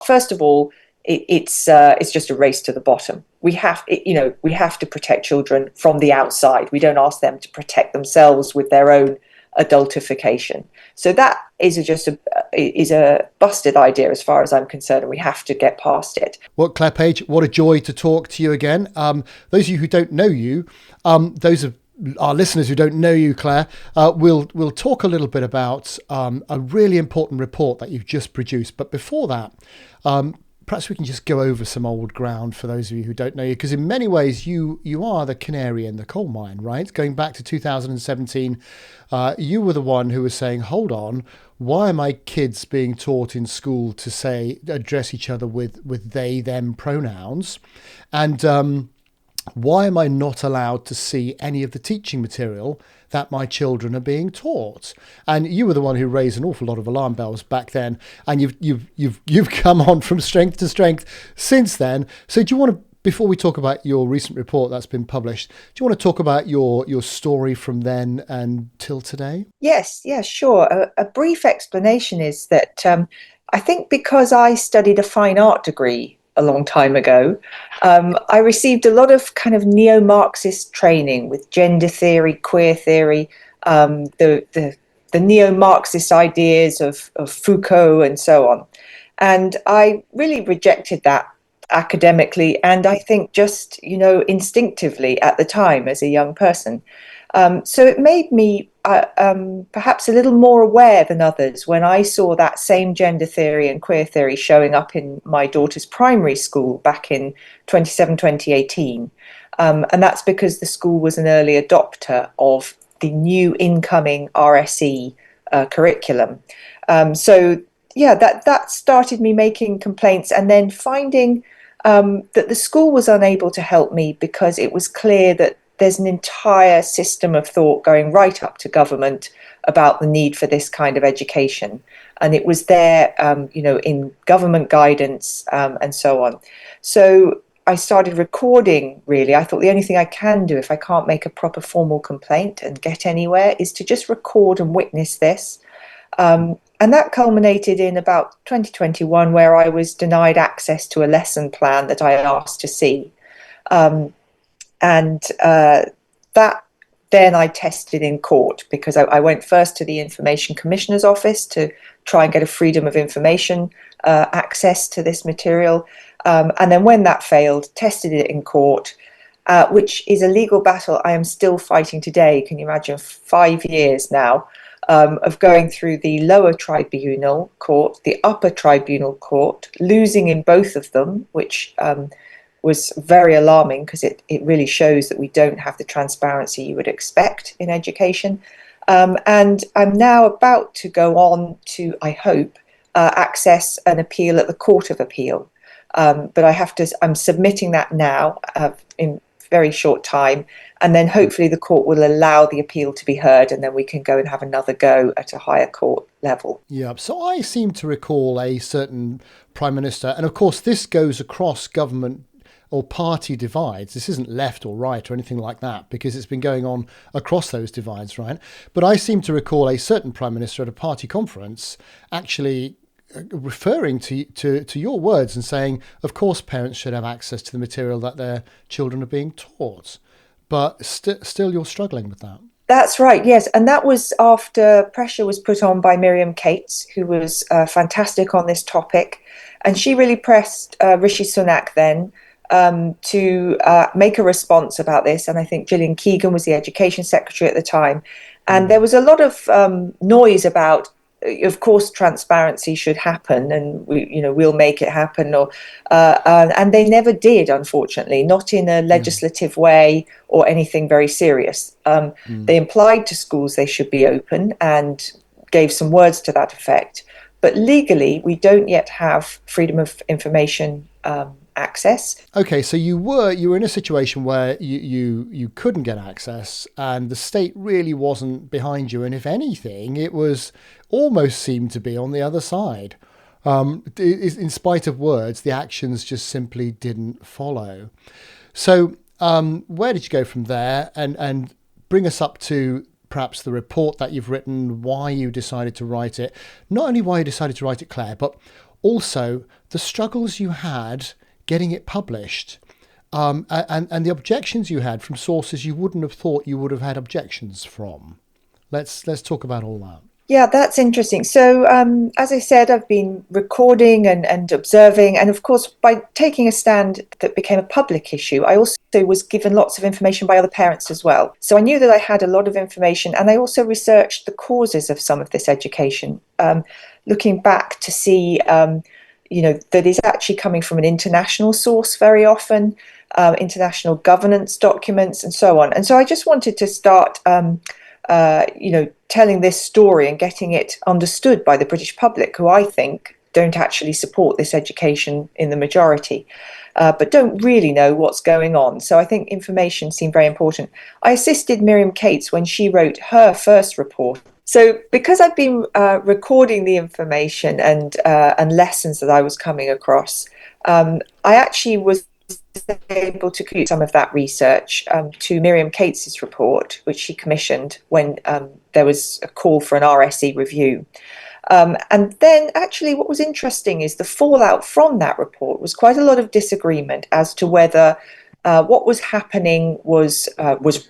first of all, it's just a race to the bottom. We have to protect children from the outside. We don't ask them to protect themselves with their own adultification. So that is a busted idea as far as I'm concerned, and we have to get past it. Well, Clare Page, what a joy to talk to you again. Those of you who don't know you, those of our listeners who don't know you, Clare, we'll talk a little bit about a really important report that you've just produced. But before that, perhaps we can just go over some old ground for those of you who don't know you, because in many ways you are the canary in the coal mine, right? Going back to 2017, you were the one who was saying, hold on, why are my kids being taught in school to address each other with they, them pronouns? And why am I not allowed to see any of the teaching material that my children are being taught? And you were the one who raised an awful lot of alarm bells back then, and you've come on from strength to strength since then. So do you want to, before we talk about your recent report that's been published, do you want to talk about your story from then until today? Yes, sure. A brief explanation is that I think because I studied a fine art degree a long time ago, I received a lot of kind of neo-Marxist training with gender theory, queer theory, the neo-Marxist ideas of Foucault and so on. And I really rejected that academically, and I think just, instinctively at the time as a young person. So it made me perhaps a little more aware than others when I saw that same gender theory and queer theory showing up in my daughter's primary school back in 2018. And that's because the school was an early adopter of the new incoming RSE curriculum. That started me making complaints, and then finding that the school was unable to help me because it was clear that there's an entire system of thought going right up to government about the need for this kind of education. And it was there, in government guidance and so on. So I started recording, really. I thought the only thing I can do if I can't make a proper formal complaint and get anywhere is to just record and witness this. And that culminated in about 2021, where I was denied access to a lesson plan that I asked to see. That then I tested in court, because I went first to the Information Commissioner's office to try and get a freedom of information access to this material. And then when that failed, tested it in court, which is a legal battle I am still fighting today. Can you imagine 5 years now of going through the lower tribunal court, the upper tribunal court, losing in both of them, which was very alarming, because it really shows that we don't have the transparency you would expect in education. And I'm now about to go on to, I hope, access an appeal at the Court of Appeal. But I'm submitting that now in very short time. And then hopefully the court will allow the appeal to be heard, and then we can go and have another go at a higher court level. Yeah, so I seem to recall a certain Prime Minister, and of course this goes across government or party divides. This isn't left or right or anything like that, because it's been going on across those divides, right? But I seem to recall a certain Prime Minister at a party conference actually referring to your words and saying, of course, parents should have access to the material that their children are being taught. But still you're struggling with that. That's right, yes. And that was after pressure was put on by Miriam Cates, who was fantastic on this topic. And she really pressed Rishi Sunak then to make a response about this. And I think Gillian Keegan was the Education Secretary at the time. And there was a lot of noise about, of course, transparency should happen, and we'll make it happen. And they never did, unfortunately, not in a legislative way or anything very serious. They implied to schools they should be open and gave some words to that effect. But legally, we don't yet have freedom of information access. Okay, so you were in a situation where you couldn't get access, and the state really wasn't behind you, and if anything, it was almost seemed to be on the other side. In spite of words, the actions just simply didn't follow. So where did you go from there, and bring us up to perhaps the report that you've written, why you decided to write it, not only why you decided to write it, Clare, but also the struggles you had getting it published, and the objections you had from sources you wouldn't have thought you would have had objections from. Let's talk about all that. Yeah, that's interesting. So, as I said, I've been recording and observing. And of course, by taking a stand that became a public issue, I also was given lots of information by other parents as well. So I knew that I had a lot of information. And I also researched the causes of some of this education, looking back to see, that is actually coming from an international source very often, international governance documents and so on. And so I just wanted to start telling this story and getting it understood by the British public, who I think don't actually support this education in the majority, but don't really know what's going on. So I think information seemed very important. I assisted Miriam Cates when she wrote her first report. So because I've been recording the information and lessons that I was coming across, I actually was able to contribute some of that research to Miriam Cates's report, which she commissioned when there was a call for an RSE review. And then actually what was interesting is the fallout from that report was quite a lot of disagreement as to whether what was happening was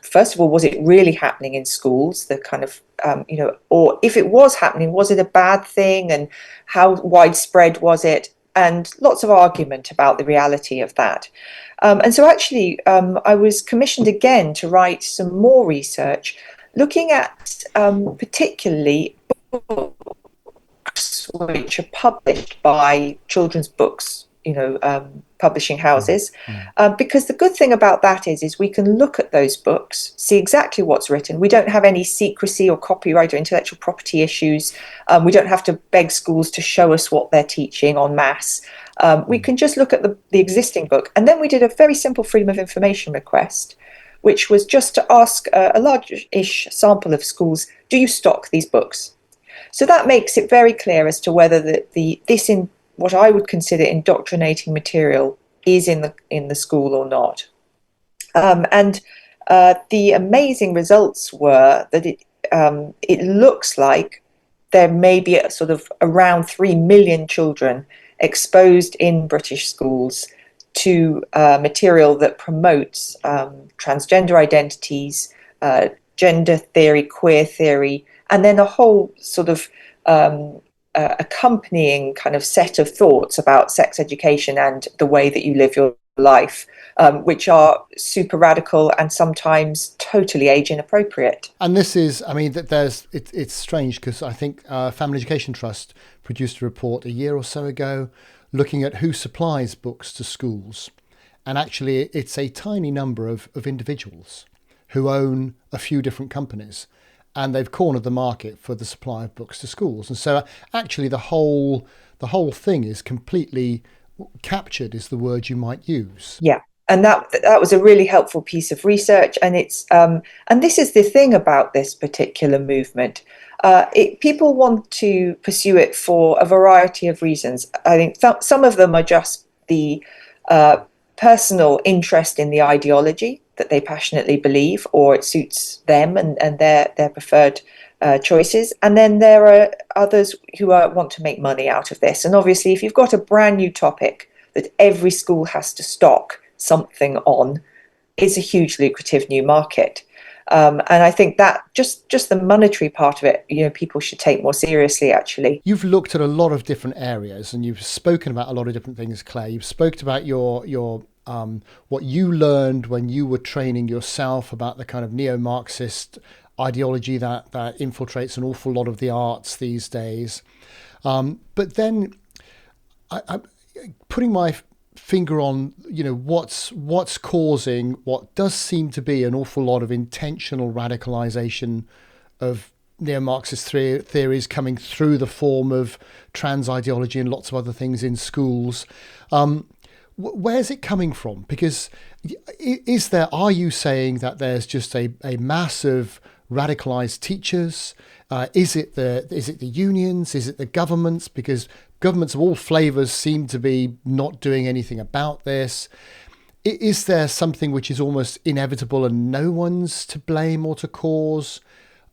first of all, was it really happening in schools, the kind of, or if it was happening, was it a bad thing, and how widespread was it? And lots of argument about the reality of that. And so actually, I was commissioned again to write some more research, looking at particularly books which are published by children's books, publishing houses. Because the good thing about that is we can look at those books, see exactly what's written. We don't have any secrecy or copyright or intellectual property issues. We don't have to beg schools to show us what they're teaching en masse. We can just look at the existing book. And then we did a very simple freedom of information request, which was just to ask a large-ish sample of schools, do you stock these books? So that makes it very clear as to whether this in what I would consider indoctrinating material is in the school or not. And the amazing results were that it looks like there may be a sort of around 3 million children exposed in British schools to material that promotes transgender identities, gender theory, queer theory, and then a whole sort of accompanying kind of set of thoughts about sex education and the way that you live your life, which are super radical and sometimes totally age inappropriate. And this is, I mean, it's strange because I think Family Education Trust produced a report a year or so ago looking at who supplies books to schools. And actually, it's a tiny number of individuals who own a few different companies. And they've cornered the market for the supply of books to schools. And so actually the whole thing is completely captured, is the word you might use. Yeah. And that was a really helpful piece of research. And it's and this is the thing about this particular movement. People want to pursue it for a variety of reasons. I think some of them are just the personal interest in the ideology that they passionately believe, or it suits them and their preferred choices. And then there are others who want to make money out of this. And obviously, if you've got a brand new topic that every school has to stock something on, it's a huge lucrative new market. And I think that just the monetary part of it, people should take more seriously, actually. You've looked at a lot of different areas and you've spoken about a lot of different things, Claire. You've spoken about your what you learned when you were training yourself about the kind of neo-Marxist ideology that infiltrates an awful lot of the arts these days. But then I'm putting my finger on, what's causing what does seem to be an awful lot of intentional radicalization of neo-Marxist theories coming through the form of trans ideology and lots of other things in schools. Where's it coming from? Because are you saying that there's just a mass of radicalized teachers? Is it the unions? Is it the governments? Because governments of all flavors seem to be not doing anything about this. Is there something which is almost inevitable and no one's to blame or to cause?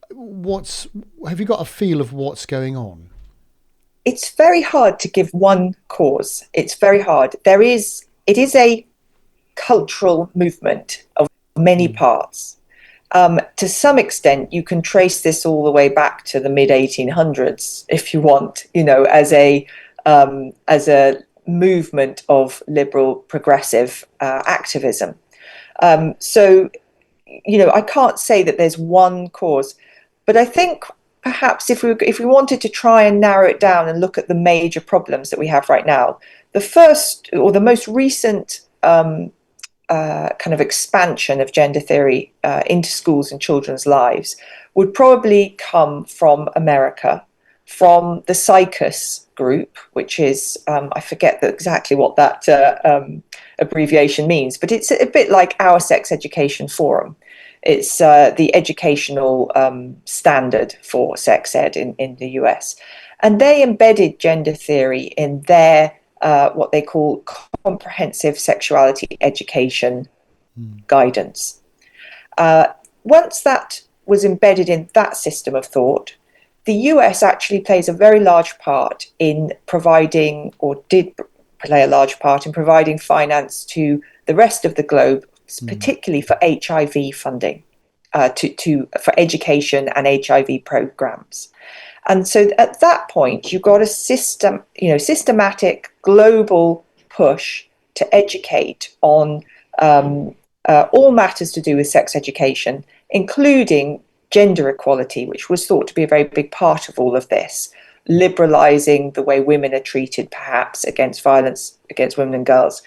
Have you got a feel of what's going on? it's very hard to give one cause. It's very hard. It is a cultural movement of many parts. To some extent, you can trace this all the way back to the mid 1800s, if you want, as a movement of liberal progressive activism. So, I can't say that there's one cause, but I think perhaps if we wanted to try and narrow it down and look at the major problems that we have right now, the first or the most recent kind of expansion of gender theory into schools and children's lives would probably come from America, from the CICUS group, which is, I forget exactly what that abbreviation means, but it's a bit like our Sex Education Forum. It's the educational standard for sex ed in the US. And they embedded gender theory in their what they call comprehensive sexuality education guidance. Once that was embedded in that system of thought, the US actually plays a very large part in providing, or did play a large part in providing finance to the rest of the globe, particularly for HIV funding, for education and HIV programs. And so at that point, you got a systematic global push to educate on all matters to do with sex education, including gender equality, which was thought to be a very big part of all of this, liberalizing the way women are treated, perhaps, against violence against women and girls.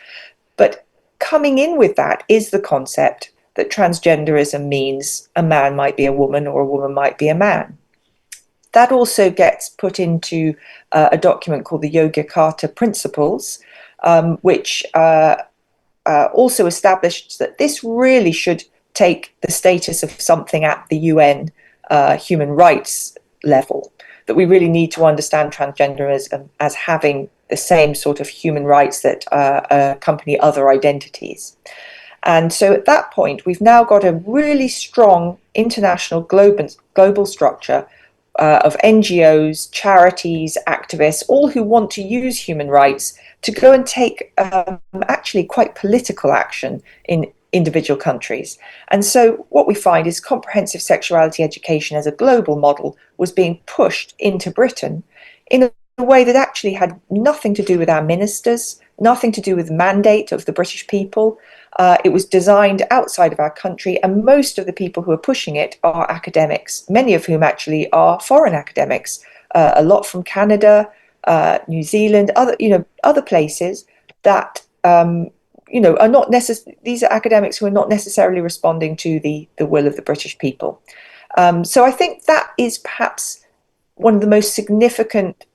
But coming in with that is the concept that transgenderism means a man might be a woman or a woman might be a man. That also gets put into a document called the Yogyakarta Principles, which also established that this really should take the status of something at the UN human rights level, that we really need to understand transgenderism as having the same sort of human rights that accompany other identities. And so at that point, we've now got a really strong international global structure of NGOs, charities, activists, all who want to use human rights to go and take actually quite political action in individual countries. And so what we find is comprehensive sexuality education as a global model was being pushed into Britain in a way that actually had nothing to do with our ministers, nothing to do with the mandate of the British people. It was designed outside of our country, and most of the people who are pushing it are academics, many of whom actually are foreign academics, a lot from Canada, New Zealand, other places that are not these are academics who are not necessarily responding to the will of the British people. So I think that is perhaps one of the most significant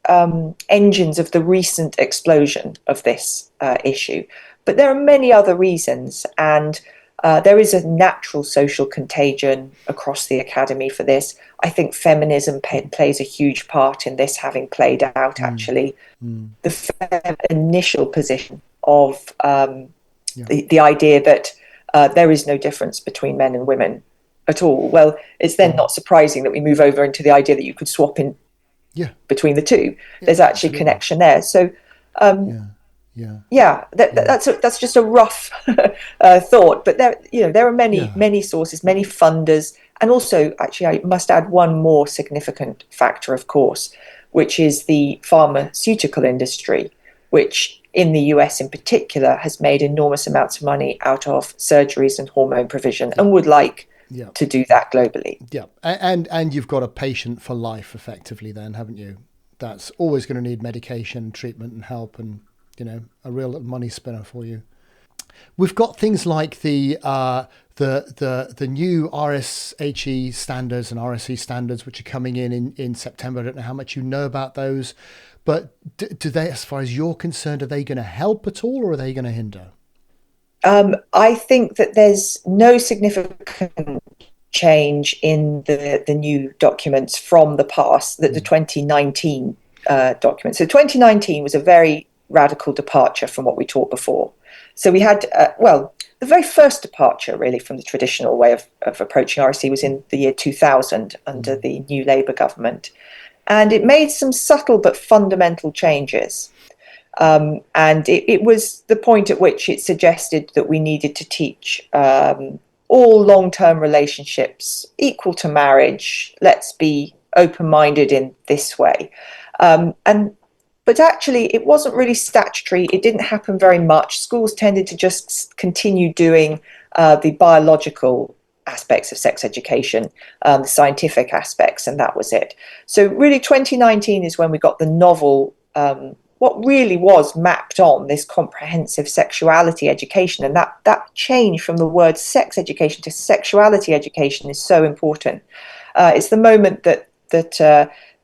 engines of the recent explosion of this issue. But there are many other reasons, and there is a natural social contagion across the academy for this. I think feminism plays a huge part in this, having played out actually. The initial position of the idea that there is no difference between men and women at all. Well, it's then not surprising that we move over into the idea that you could swap in between the two. There's actually a connection there. So that's just a rough thought, but there are many sources, many funders, and also actually I must add one more significant factor, of course, which is the pharmaceutical industry, which in the US in particular has made enormous amounts of money out of surgeries and hormone provision, and would like to do that globally. Yeah, and you've got a patient for life effectively then, haven't you? That's always going to need medication, treatment and help, and a real money spinner for you. We've got things like the new RSHE standards and RSE standards, which are coming in September. I don't know how much you know about those, but do they, as far as you're concerned, are they going to help at all, or are they going to hinder? I think that there's no significant change in the new documents from the past, the 2019 document. So 2019 was a very radical departure from what we taught before. So we had, the very first departure really from the traditional way of approaching RSE was in the year 2000 under the new Labour government. And it made some subtle but fundamental changes. And it was the point at which it suggested that we needed to teach all long-term relationships equal to marriage. Let's be open-minded in this way. But actually, it wasn't really statutory. It didn't happen very much. Schools tended to just continue doing the biological aspects of sex education, the scientific aspects, and that was it. So really 2019 is when we got the novel, what really was mapped on this comprehensive sexuality education. And that change from the word sex education to sexuality education is so important. It's the moment that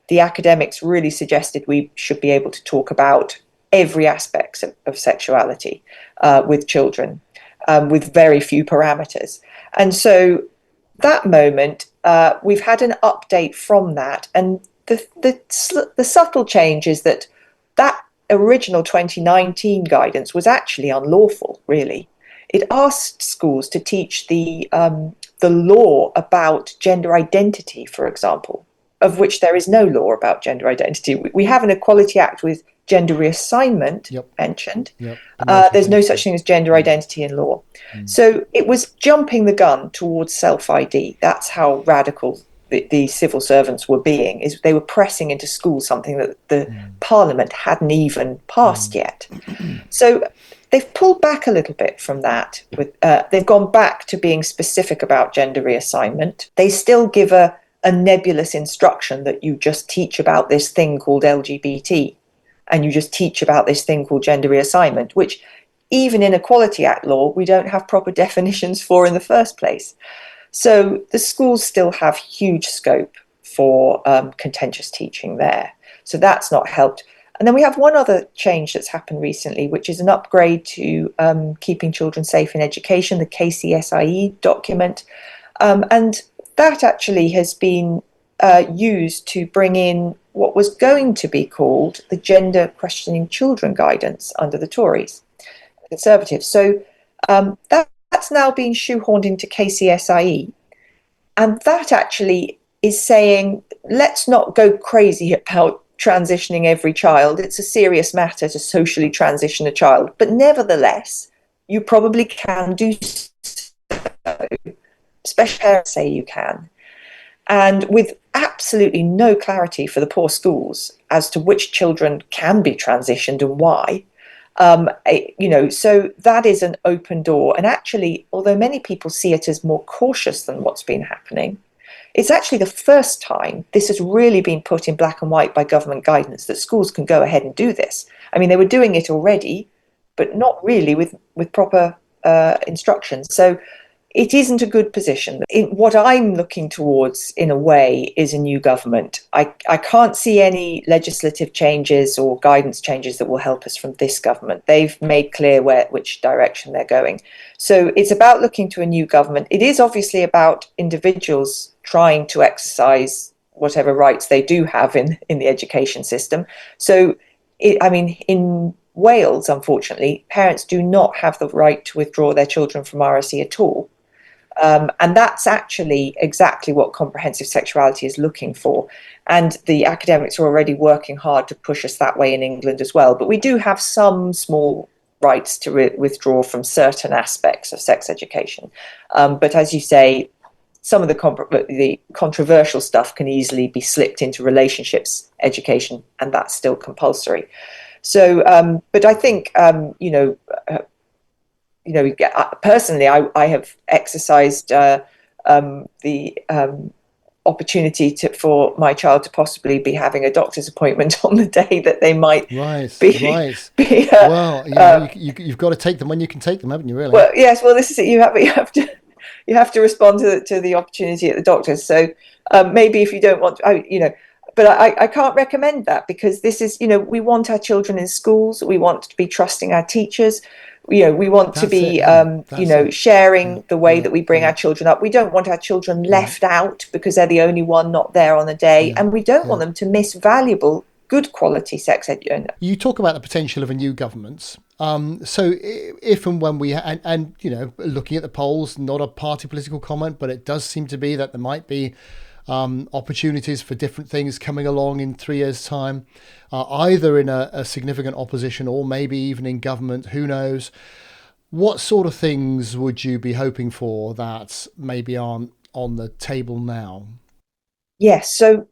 the academics really suggested we should be able to talk about every aspect of sexuality with children, with very few parameters. And so that moment, we've had an update from that. And the subtle change is that original 2019 guidance was actually unlawful, really. It asked schools to teach the law about gender identity, for example, of which there is no law about gender identity. We have an Equality Act with gender reassignment mentioned. There's no such thing as gender identity in law. So it was jumping the gun towards self-ID. That's how radical the civil servants were being, is they were pressing into schools something that the Parliament hadn't even passed yet. So they've pulled back a little bit from that. They've gone back to being specific about gender reassignment. They still give a nebulous instruction that you just teach about this thing called LGBT and you just teach about this thing called gender reassignment, which even in Equality Act law, we don't have proper definitions for in the first place. So the schools still have huge scope for contentious teaching there. So that's not helped. And then we have one other change that's happened recently, which is an upgrade to Keeping Children Safe in Education, the KCSIE document. And that actually has been used to bring in what was going to be called the Gender Questioning Children Guidance under the Tories, the Conservatives. So that's now been shoehorned into KCSIE. And that actually is saying, let's not go crazy about transitioning every child. It's a serious matter to socially transition a child. But nevertheless, you probably can do so. Especially parents say you can. And with absolutely no clarity for the poor schools as to which children can be transitioned and why, so that is an open door. And actually, although many people see it as more cautious than what's been happening, it's actually the first time this has really been put in black and white by government guidance that schools can go ahead and do this. I mean, they were doing it already, but not really with proper instructions. So it isn't a good position. What I'm looking towards, in a way, is a new government. I can't see any legislative changes or guidance changes that will help us from this government. They've made clear which direction they're going. So it's about looking to a new government. It is obviously about individuals trying to exercise whatever rights they do have in the education system. So, in Wales, unfortunately, parents do not have the right to withdraw their children from RSE at all. And that's actually exactly what comprehensive sexuality is looking for. And the academics are already working hard to push us that way in England as well. But we do have some small rights to withdraw from certain aspects of sex education. But as you say, some of the controversial stuff can easily be slipped into relationships education, and that's still compulsory. So, but I think, personally, I have exercised the opportunity for my child to possibly be having a doctor's appointment on the day that they might be. Well, you've got to take them when you can take them, haven't you? Really? Well, yes. Well, this is it. You have to respond to the opportunity at the doctor's. So maybe if you don't want, but I can't recommend that, because this is, we want our children in schools. We want to be trusting our teachers. We want to be, sharing the way that we bring our children up. We don't want our children left out because they're the only one not there on the day. And we don't want them to miss valuable, good quality sex ed. You talk about the potential of a new government. So if and when we, looking at the polls, not a party political comment, but it does seem to be that there might be opportunities for different things coming along in 3 years' time, either in a significant opposition or maybe even in government, who knows. What sort of things would you be hoping for that maybe aren't on the table now? Yes, so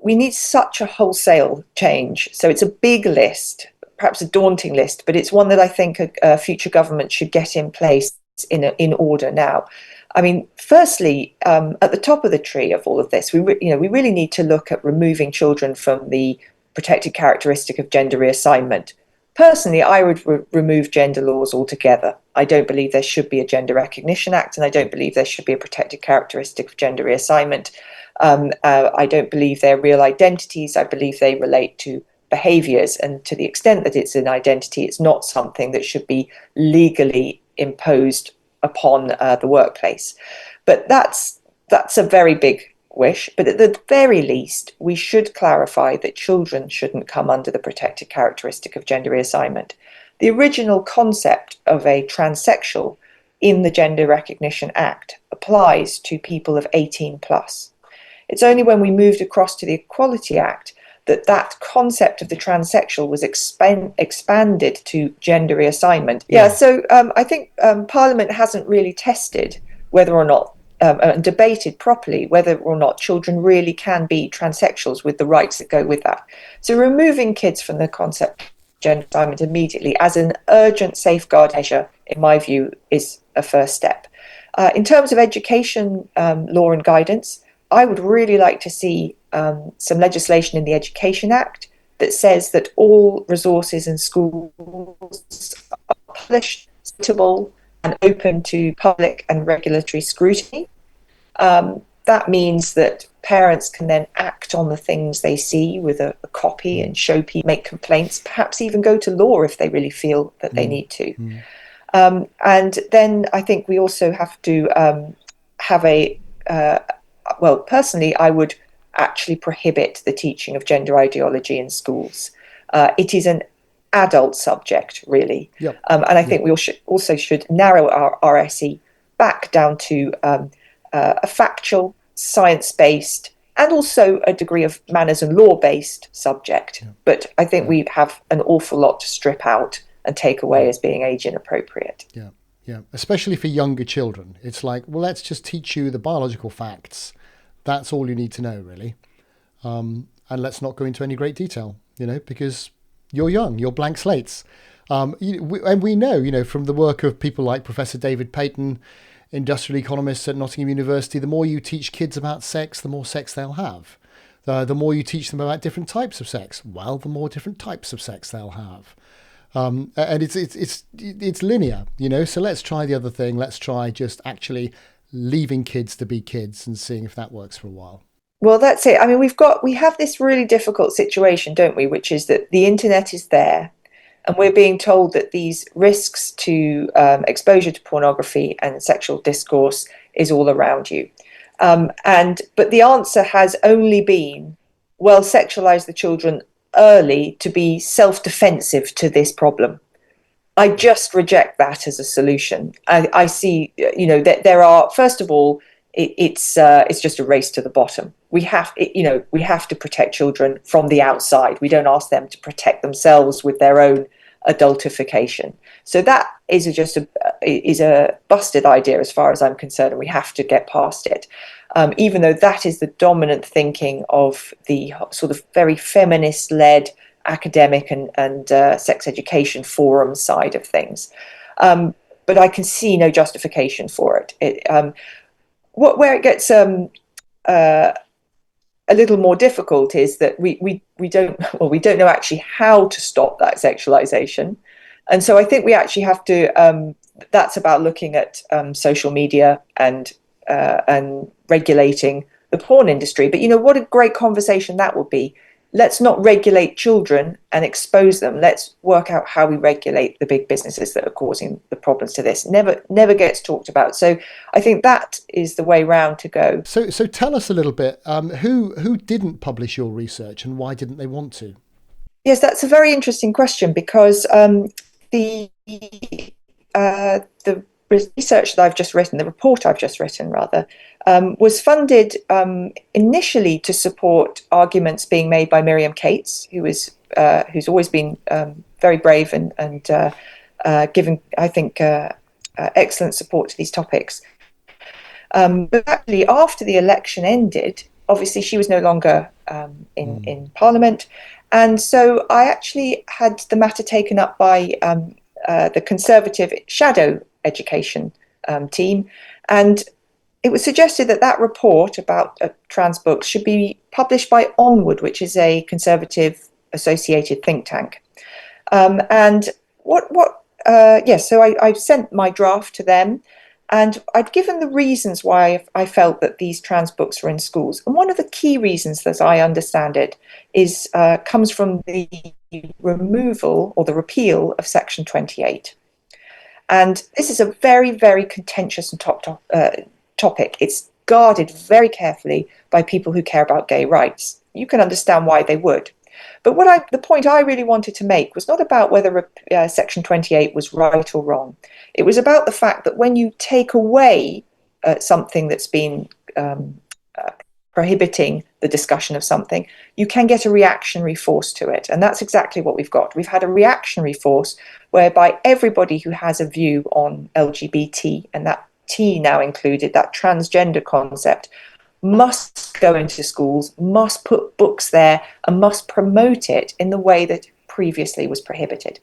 we need such a wholesale change. So it's a big list, perhaps a daunting list, but it's one that I think a future government should get in place in order now. I mean, firstly, at the top of the tree of all of this, we really need to look at removing children from the protected characteristic of gender reassignment. Personally, I would remove gender laws altogether. I don't believe there should be a Gender Recognition Act, and I don't believe there should be a protected characteristic of gender reassignment. I don't believe they're real identities. I believe they relate to behaviours, and to the extent that it's an identity, it's not something that should be legally imposed upon the workplace. But that's a very big wish, but at the very least, we should clarify that children shouldn't come under the protected characteristic of gender reassignment. The original concept of a transsexual in the Gender Recognition Act applies to people of 18 plus. It's only when we moved across to the Equality Act that concept of the transsexual was expanded to gender reassignment. So I think Parliament hasn't really tested whether or not and debated properly whether or not children really can be transsexuals with the rights that go with that. So removing kids from the concept of gender assignment immediately as an urgent safeguard measure, in my view, is a first step. In terms of education law and guidance, I would really like to see some legislation in the Education Act that says that all resources in schools are published, suitable, and open to public and regulatory scrutiny. That means that parents can then act on the things they see with a copy and show people, make complaints, perhaps even go to law if they really feel that they need to. And then I think we also have to have personally, I would actually prohibit the teaching of gender ideology in schools. It is an adult subject, really. Yep. And I think we also should narrow our RSE back down to a factual, science-based, and also a degree of manners and law-based subject. But I think we have an awful lot to strip out and take away as being age inappropriate. Yeah, especially for younger children. It's like, well, let's just teach you the biological facts. That's all you need to know, really. And let's not go into any great detail, because you're young, you're blank slates. And we know, from the work of people like Professor David Payton, industrial economist at Nottingham University, the more you teach kids about sex, the more sex they'll have. The more you teach them about different types of sex, well, the more different types of sex they'll have. And it's linear, so let's try the other thing. Let's try just actually leaving kids to be kids and seeing if that works for a while. Well, that's it. I mean, we have this really difficult situation, don't we, which is that the internet is there, and we're being told that these risks to exposure to pornography and sexual discourse is all around you. But the answer has only been, well, sexualize the children early to be self-defensive to this problem. I just reject that as a solution. I see, that there are, first of all, it's just a race to the bottom. We have to protect children from the outside. We don't ask them to protect themselves with their own adultification. So that is a busted idea as far as I'm concerned, and we have to get past it. Even though that is the dominant thinking of the sort of very feminist-led academic and sex education forum side of things. But I can see no justification for it. Where it gets a little more difficult is that we don't know actually how to stop that sexualization, and so I think we actually have to. That's about looking at social media and regulating the porn industry. But what a great conversation that would be. Let's not regulate children and expose them. Let's work out how we regulate the big businesses that are causing the problems to this. Never gets talked about. So I think that is the way round to go. So tell us a little bit, who didn't publish your research and why didn't they want to? Yes, that's a very interesting question, because the research that I've just written, the report I've just written rather, was funded initially to support arguments being made by Miriam Cates, who's always been very brave and given, I think, excellent support to these topics. But actually, after the election ended, obviously she was no longer in Parliament, and so I actually had the matter taken up by the Conservative shadow education team, and it was suggested that that report about trans books should be published by Onward, which is a Conservative associated think tank. And so I sent my draft to them, and I'd given the reasons why I felt that these trans books were in schools. And one of the key reasons, as I understand it, is comes from the removal or the repeal of Section 28. And this is a very, very contentious and topic. It's guarded very carefully by people who care about gay rights. You can understand why they would. But the point I really wanted to make was not about whether Section 28 was right or wrong. It was about the fact that when you take away something that's been prohibiting the discussion of something, you can get a reactionary force to it. And that's exactly what we've got. We've had a reactionary force whereby everybody who has a view on LGBT, and that T now included, that transgender concept, must go into schools, must put books there, and must promote it in the way that previously was prohibited.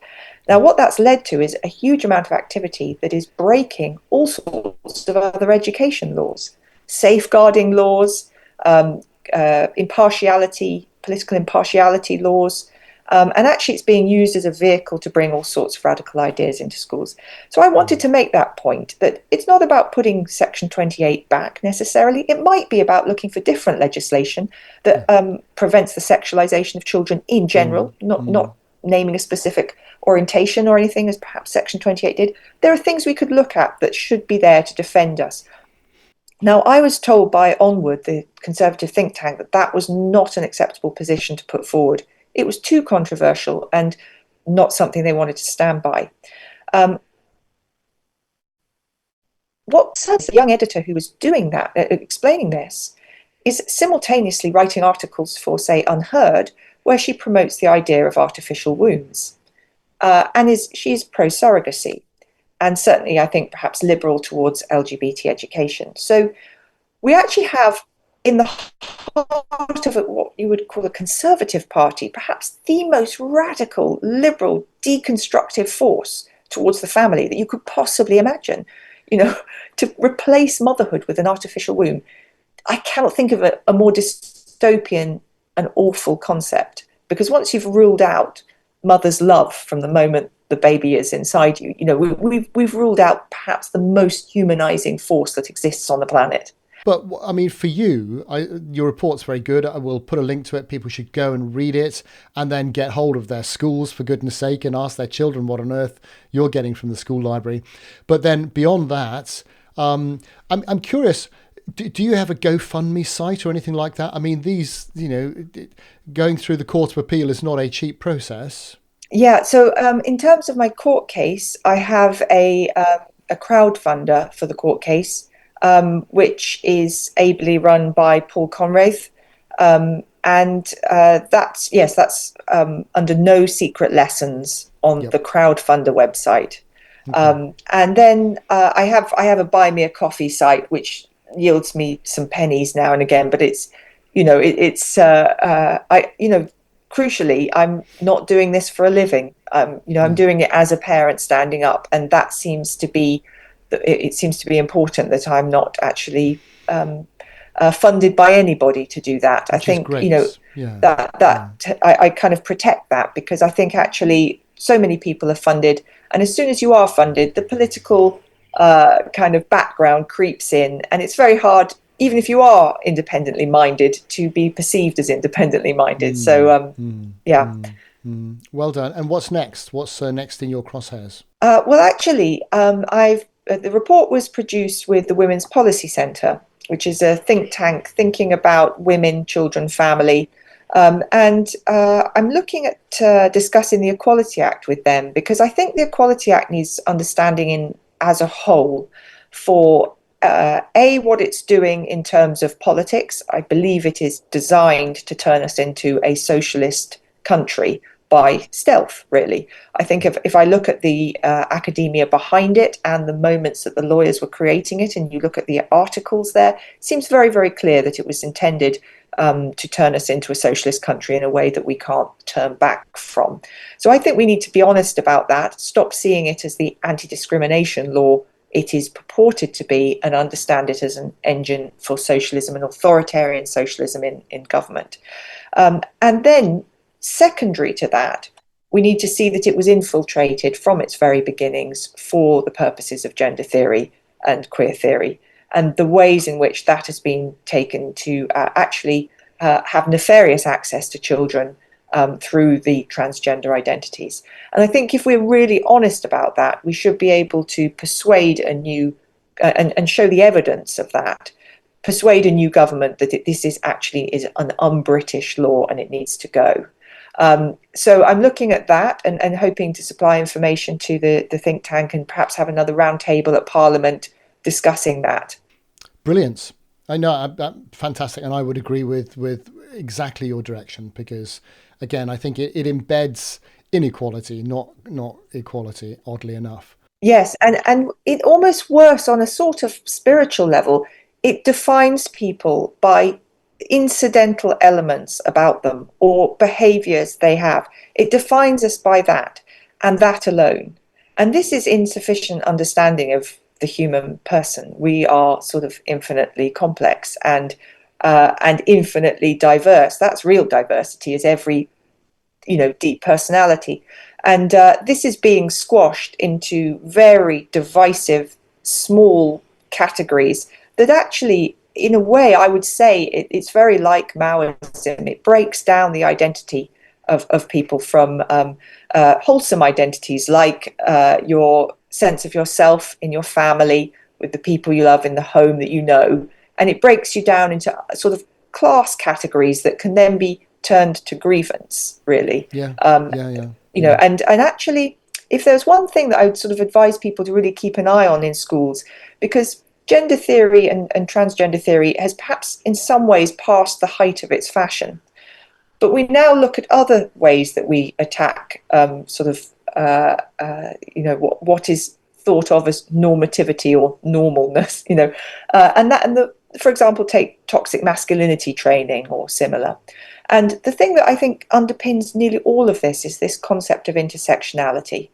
Now, what that's led to is a huge amount of activity that is breaking all sorts of other education laws, safeguarding laws, political impartiality laws, and actually it's being used as a vehicle to bring all sorts of radical ideas into schools. So I wanted to make that point, that it's not about putting Section 28 back necessarily. It might be about looking for different legislation that prevents the sexualization of children in general, not naming a specific orientation or anything, as perhaps Section 28 did. There are things we could look at that should be there to defend us. Now, I was told by Onward, the Conservative think tank, that that was not an acceptable position to put forward. It was too controversial and not something they wanted to stand by. The young editor who was doing that, explaining this, is simultaneously writing articles for, say, Unheard, where she promotes the idea of artificial wombs. She's pro-surrogacy, and certainly, I think, perhaps liberal towards LGBT education. So we actually have, in the heart of what you would call a conservative party, perhaps the most radical, liberal, deconstructive force towards the family that you could possibly imagine. To replace motherhood with an artificial womb, I cannot think of a more dystopian and awful concept, because once you've ruled out mother's love from the moment the baby is inside you, we've ruled out perhaps the most humanizing force that exists on the planet. But I mean, for you, your report's very good. I will put a link to it. People should go and read it, and then get hold of their schools, for goodness sake, and ask their children what on earth you're getting from the school library. But then beyond that, I'm curious, do you have a GoFundMe site or anything like that? I mean, these, going through the Court of Appeal is not a cheap process. Yeah, so in terms of my court case, I have a crowdfunder for the court case, which is ably run by Paul Conraith, and that's under No Secret Lessons on the crowdfunder website. Okay. And then I have a Buy Me a Coffee site, which yields me some pennies now and again, but it's crucially, I'm not doing this for a living. I'm doing it as a parent standing up, and that seems to be important that I'm not actually funded by anybody to do that. Which I think that I kind of protect that, because I think actually so many people are funded, and as soon as you are funded, the political kind of background creeps in, and it's very hard, even if you are independently minded, to be perceived as independently minded. Well done. And what's next? What's next in your crosshairs? Well, actually, the report was produced with the Women's Policy Centre, which is a think tank thinking about women, children, family. And I'm looking at discussing the Equality Act with them, because I think the Equality Act needs understanding in as a whole for what it's doing in terms of politics. I believe it is designed to turn us into a socialist country by stealth, really. I think if I look at the academia behind it and the moments that the lawyers were creating it, and you look at the articles there, it seems very, very clear that it was intended to turn us into a socialist country in a way that we can't turn back from. So I think we need to be honest about that, stop seeing it as the anti-discrimination law it is purported to be, and understand it as an engine for socialism and authoritarian socialism in government. And then, secondary to that, we need to see that it was infiltrated from its very beginnings for the purposes of gender theory and queer theory, and the ways in which that has been taken to actually have nefarious access to children through the transgender identities. And I think if we're really honest about that, we should be able to persuade a new and show the evidence of that, persuade a new government that this is an un-British law and it needs to go. So I'm looking at that and hoping to supply information to the think tank and perhaps have another roundtable at Parliament discussing that. Brilliant. I know, fantastic. And I would agree with exactly your direction, because, again, I think it embeds inequality, not equality, oddly enough. Yes, and it almost worse on a sort of spiritual level. It defines people by incidental elements about them or behaviors they have. It defines us by that and that alone. And this is insufficient understanding of the human person. We are sort of infinitely complex and infinitely diverse. That's real diversity, is every deep personality. And this is being squashed into very divisive, small categories that actually, in a way, I would say it's very like Maoism. It breaks down the identity of people from wholesome identities, like your sense of yourself in your family, with the people you love in the home that you know. And it breaks you down into sort of class categories that can then be turned to grievance, really. And actually, if there's one thing that I would sort of advise people to really keep an eye on in schools, because gender theory and transgender theory has perhaps in some ways passed the height of its fashion. But we now look at other ways that we attack what is thought of as normativity or normalness, for example, take toxic masculinity training or similar. And the thing that I think underpins nearly all of this is this concept of intersectionality.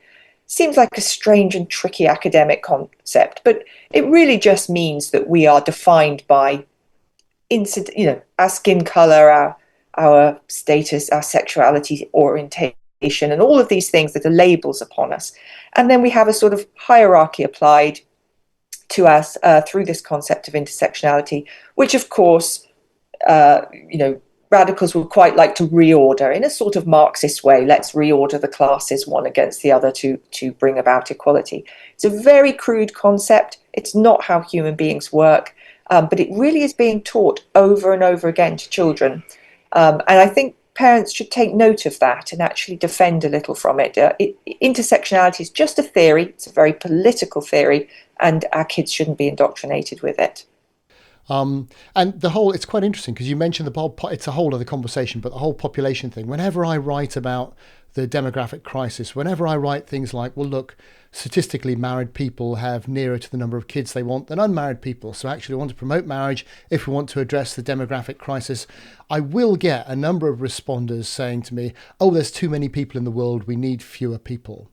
Seems like a strange and tricky academic concept, but it really just means that we are defined by our skin color, our status, our sexuality, orientation, and all of these things that are labels upon us. And then we have a sort of hierarchy applied to us through this concept of intersectionality, which, of course, radicals would quite like to reorder in a sort of Marxist way. Let's reorder the classes one against the other to bring about equality. It's a very crude concept. It's not how human beings work, but it really is being taught over and over again to children. And I think parents should take note of that and actually defend a little from it. Intersectionality is just a theory. It's a very political theory, and our kids shouldn't be indoctrinated with it. And it's quite interesting because you mentioned it's a whole other conversation, but the whole population thing. Whenever I write about the demographic crisis, whenever I write things like, well, look, statistically married people have nearer to the number of kids they want than unmarried people. So actually we want to promote marriage if we want to address the demographic crisis. I will get a number of responders saying to me, oh, there's too many people in the world. We need fewer people.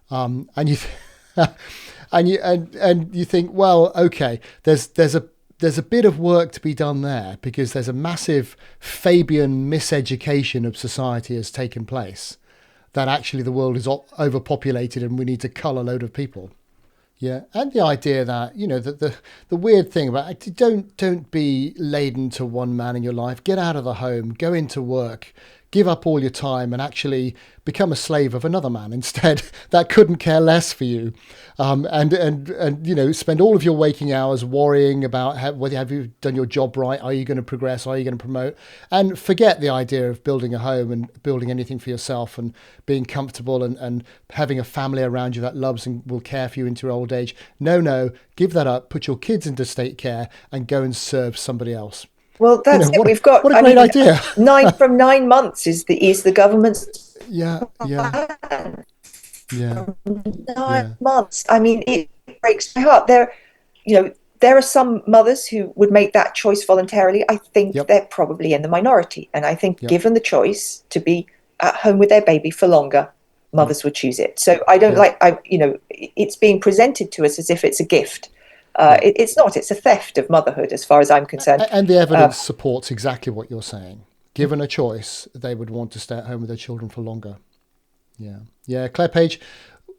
And you think, well, okay, there's a bit of work to be done there, because there's a massive Fabian miseducation of society has taken place, that actually the world is overpopulated and we need to cull a load of people. Yeah. And the idea that, the weird thing about don't be laden to one man in your life. Get out of the home, go into work, give up all your time and actually become a slave of another man instead that couldn't care less for you, and you know, spend all of your waking hours worrying about whether have you done your job right, are you going to progress, are you going to promote, and forget the idea of building a home and building anything for yourself and being comfortable and having a family around you that loves and will care for you into your old age. No, give that up, put your kids into state care and go and serve somebody else. Well, that's it. We've got, what a great idea. 9 months is the government's yeah. plan. Yeah. 9 months. I mean, it breaks my heart. There are some mothers who would make that choice voluntarily. I think they're probably in the minority. And I think given the choice to be at home with their baby for longer, mothers would choose it. So I don't it's being presented to us as if it's a gift. It's not. It's a theft of motherhood, as far as I'm concerned. And the evidence supports exactly what you're saying. Given a choice, they would want to stay at home with their children for longer. Yeah. Clare Page,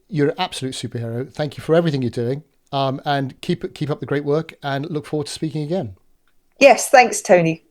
you're an absolute superhero. Thank you for everything you're doing, and keep up the great work. And look forward to speaking again. Yes, thanks, Tony.